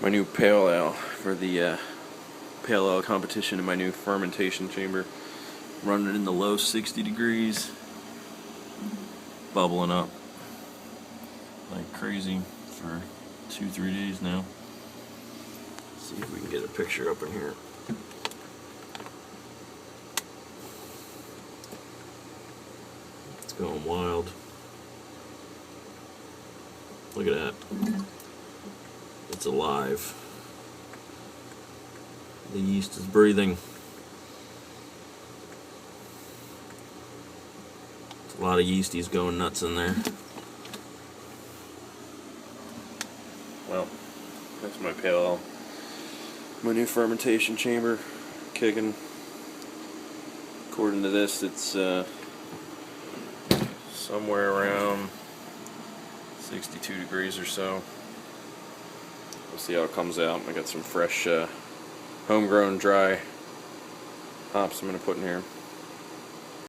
my new pale ale for the pale ale competition in my new fermentation chamber. Running it in the low 60 degrees, bubbling up like crazy for 2-3 days now. Let's see if we can get a picture up in here. It's going wild. Look at that. It's alive. The yeast is breathing. There's a lot of yeasties going nuts in there. Well, that's my pale ale. My new fermentation chamber kicking. According to this, it's somewhere around 62 degrees or so. We'll see how it comes out. I got some fresh homegrown dry hops I'm going to put in here.